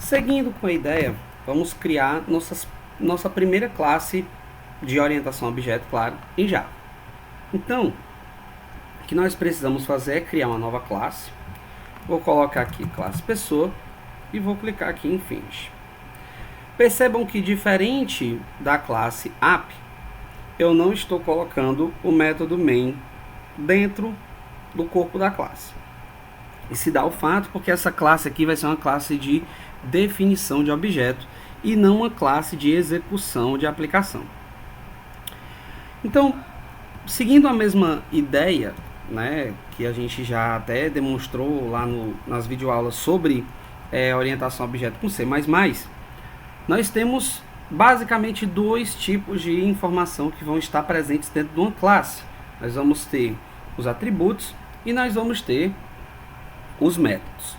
Seguindo com a ideia, vamos criar nossa primeira classe de orientação a objeto, claro, em Java. Então, o que nós precisamos fazer é criar uma nova classe. Vou colocar aqui classe pessoa e vou clicar aqui em Finish. Percebam que, diferente da classe app, eu não estou colocando o método main dentro do corpo da classe. E se dá o fato porque essa classe aqui vai ser uma classe de definição de objeto e não uma classe de execução de aplicação. Então, seguindo a mesma ideia, né, que a gente já até demonstrou lá nas videoaulas sobre orientação a objeto com C++, nós temos basicamente dois tipos de informação que vão estar presentes dentro de uma classe. Nós vamos ter os atributos e nós vamos ter os métodos.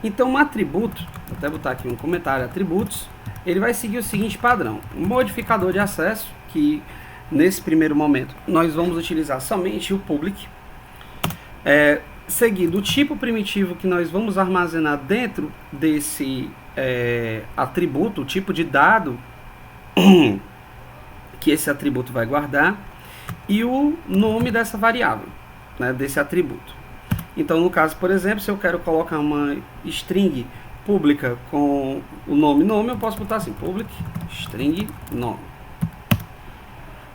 Então, um atributo, vou até botar aqui um comentário, atributos, ele vai seguir o seguinte padrão: um modificador de acesso, que nesse primeiro momento nós vamos utilizar somente o public, seguido o tipo primitivo que nós vamos armazenar dentro desse atributo, o tipo de dado que esse atributo vai guardar e o nome dessa variável, né, desse atributo. Então, no caso, por exemplo, se eu quero colocar uma string pública com o nome, eu posso botar assim, public string nome.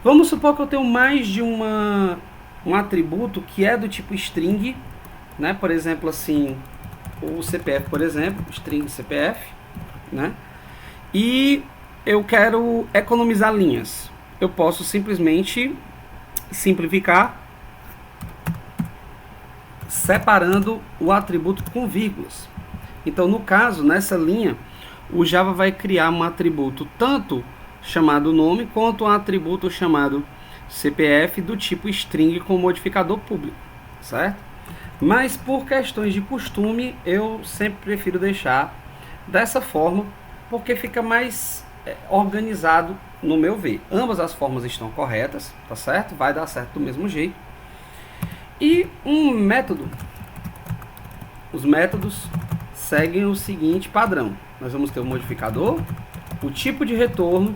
Vamos supor que eu tenho mais de um atributo que é do tipo string, né? Por exemplo, assim, o CPF, por exemplo, string CPF, né? E eu quero economizar linhas. Eu posso simplesmente simplificar separando o atributo com vírgulas. Então, no caso, nessa linha, o Java vai criar um atributo tanto chamado nome, quanto um atributo chamado CPF do tipo string com modificador público, certo? Mas por questões de costume, eu sempre prefiro deixar dessa forma, porque fica mais organizado no meu ver. Ambas as formas estão corretas, tá certo? Vai dar certo do mesmo jeito. E um método, os métodos seguem o seguinte padrão: nós vamos ter o modificador, o tipo de retorno,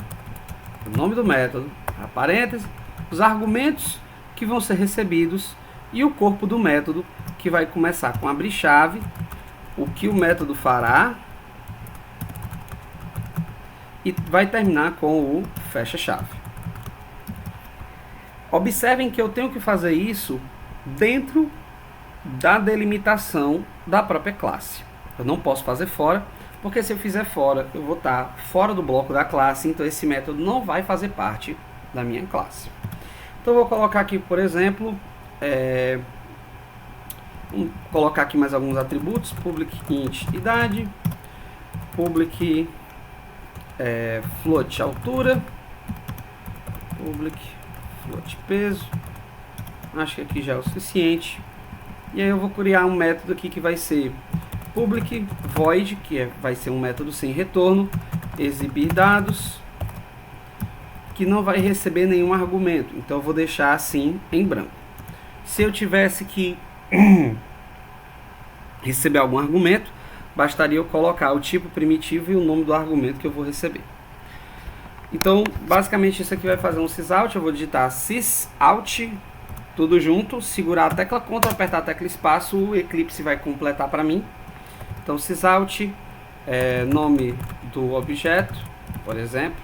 o nome do método, a parêntese, os argumentos que vão ser recebidos e o corpo do método, que vai começar com abrir chave, o que o método fará, e vai terminar com o fecha chave. Observem que eu tenho que fazer isso dentro da delimitação da própria classe. Eu não posso fazer fora, porque se eu fizer fora, eu vou estar fora do bloco da classe, então esse método não vai fazer parte da minha classe. Então eu vou colocar aqui, por exemplo, vou colocar aqui mais alguns atributos: public int idade, public float altura, public float peso. Acho que aqui já é o suficiente. E aí eu vou criar um método aqui que vai ser public void, que vai ser um método sem retorno, exibir dados, que não vai receber nenhum argumento. Então eu vou deixar assim em branco. Se eu tivesse que receber algum argumento, bastaria eu colocar o tipo primitivo e o nome do argumento que eu vou receber. Então, basicamente isso aqui vai fazer um sysout. Eu vou digitar sysout tudo junto, segurar a tecla Ctrl, apertar a tecla espaço, o Eclipse vai completar para mim. Então, sysout, nome do objeto, por exemplo,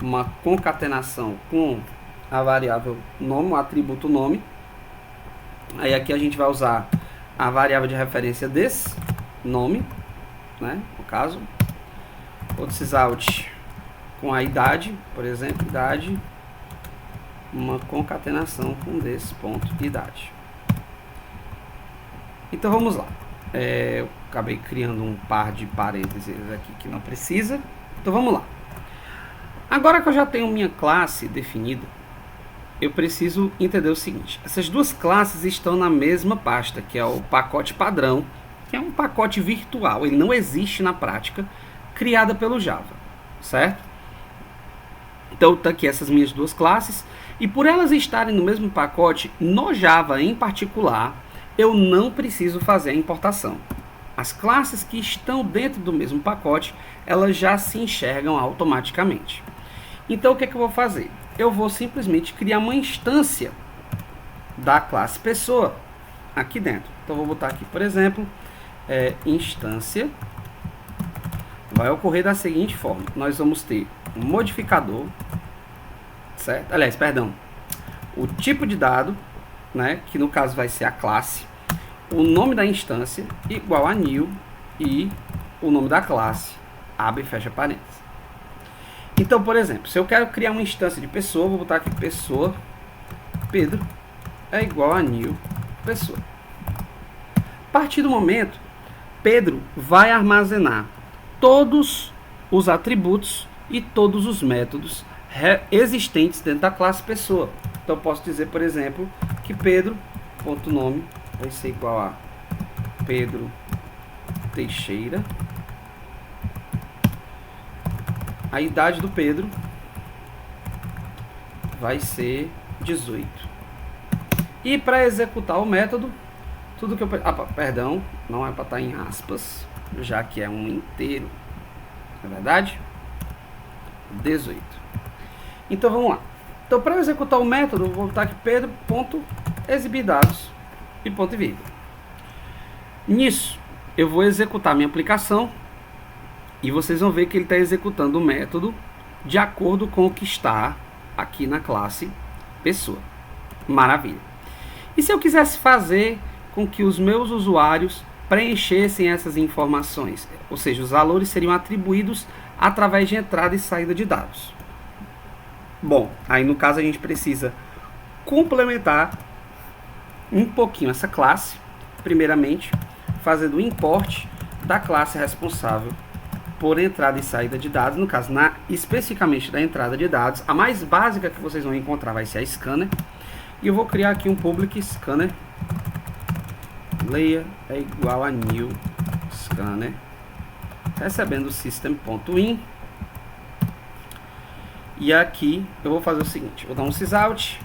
uma concatenação com a variável nome, o atributo nome. Aí aqui a gente vai usar a variável de referência desse nome, né, no caso. Outro sysout com a idade, por exemplo, idade, uma concatenação com desse ponto idade. Então vamos lá. Eu acabei criando um par de parênteses aqui que não precisa. Então vamos lá. Agora que eu já tenho minha classe definida, eu preciso entender o seguinte: essas duas classes estão na mesma pasta, que é o pacote padrão, que é um pacote virtual, ele não existe na prática, criada pelo Java, certo? Então tá aqui essas minhas duas classes, e por elas estarem no mesmo pacote, no Java em particular, eu não preciso fazer a importação. as classes que estão dentro do mesmo pacote, elas já se enxergam automaticamente. Então o que é que eu vou fazer? Eu vou simplesmente criar uma instância da classe pessoa aqui dentro. Então vou botar aqui, por exemplo, instância. Vai ocorrer da seguinte forma: nós vamos ter um modificador, certo? Aliás, perdão, o tipo de dado, né, que no caso vai ser a classe, o nome da instância igual a new e o nome da classe, abre e fecha parênteses. Então, por exemplo, se eu quero criar uma instância de pessoa, vou botar aqui pessoa Pedro é igual a new pessoa. A partir do momento, Pedro vai armazenar todos os atributos e todos os métodos existentes dentro da classe pessoa. Então eu posso dizer, por exemplo, que Pedro.nome vai ser igual a Pedro Teixeira. A idade do Pedro vai ser 18. E para executar o método, tudo que eu... perdão, não é para estar em aspas, já que é um inteiro. Não é verdade? 18. Então vamos lá. Então para executar o método, eu vou botar aqui Pedro.exibir dados e ponto e vírgula. Nisso, eu vou executar minha aplicação e vocês vão ver que ele está executando o método de acordo com o que está aqui na classe pessoa. Maravilha. E se eu quisesse fazer com que os meus usuários preenchessem essas informações, ou seja, os valores seriam atribuídos através de entrada e saída de dados? Bom, aí no caso a gente precisa complementar um pouquinho essa classe, primeiramente fazendo o import da classe responsável por entrada e saída de dados, no caso, especificamente da entrada de dados. A mais básica que vocês vão encontrar vai ser a scanner, e eu vou criar aqui um public scanner layer é igual a new scanner, recebendo system.in. E aqui eu vou fazer o seguinte: vou dar um sysout,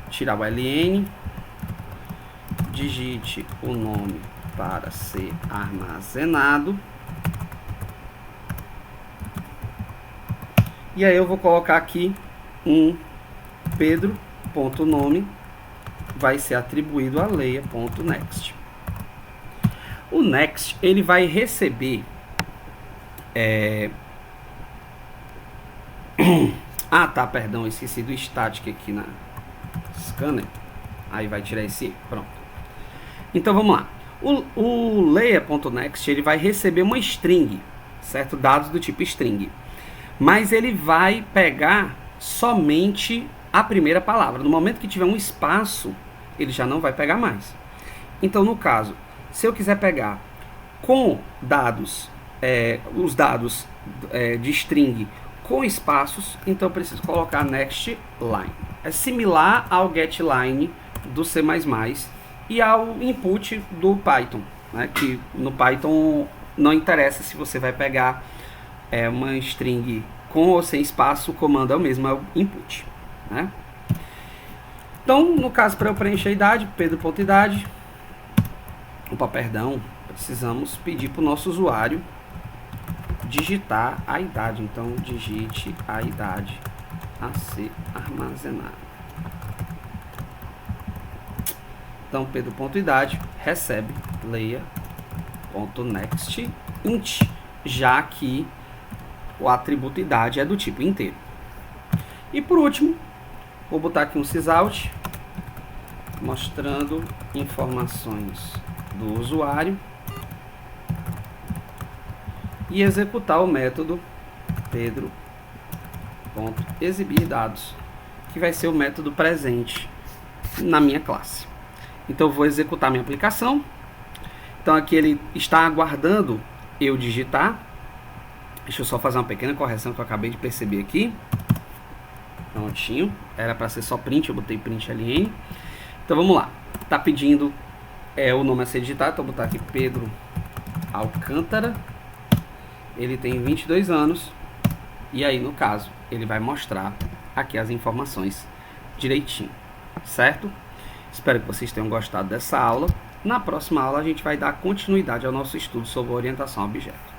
tirar o ln, digite o nome para ser armazenado, e aí eu vou colocar aqui um Pedro.nome vai ser atribuído a layer.next. O next ele vai receber perdão, esqueci do static aqui na scanner. Aí vai tirar esse, pronto. Então vamos lá. O layer.next ele vai receber uma string, certo? Dados do tipo string. Mas ele vai pegar somente a primeira palavra. No momento que tiver um espaço, ele já não vai pegar mais. Então, no caso, se eu quiser pegar com dados, os dados de string com espaços, então eu preciso colocar next line. É similar ao getLine do C++ e ao input do Python, né? Que no Python não interessa se você vai pegar uma string com ou sem espaço, o comando é o mesmo, é o input, né? Então, no caso, para eu preencher a idade, Pedro.idade, precisamos pedir para o nosso usuário digitar a idade. Então, digite a idade a ser armazenada. Então, Pedro.idade recebe layer.next int, já que o atributo idade é do tipo inteiro. E por último, vou botar aqui um sysout mostrando informações do usuário e executar o método Pedro.exibir dados, que vai ser o método presente na minha classe. Então eu vou executar minha aplicação. Então aqui ele está aguardando eu digitar. Deixa eu só fazer uma pequena correção que eu acabei de perceber aqui. Prontinho. Era para ser só print, eu botei print ln. Então vamos lá. Está pedindo o nome a ser digitado. Então eu vou botar aqui Pedro Alcântara. Ele tem 22 anos. E aí, no caso, ele vai mostrar aqui as informações direitinho. Certo? Espero que vocês tenham gostado dessa aula. Na próxima aula a gente vai dar continuidade ao nosso estudo sobre orientação a objeto.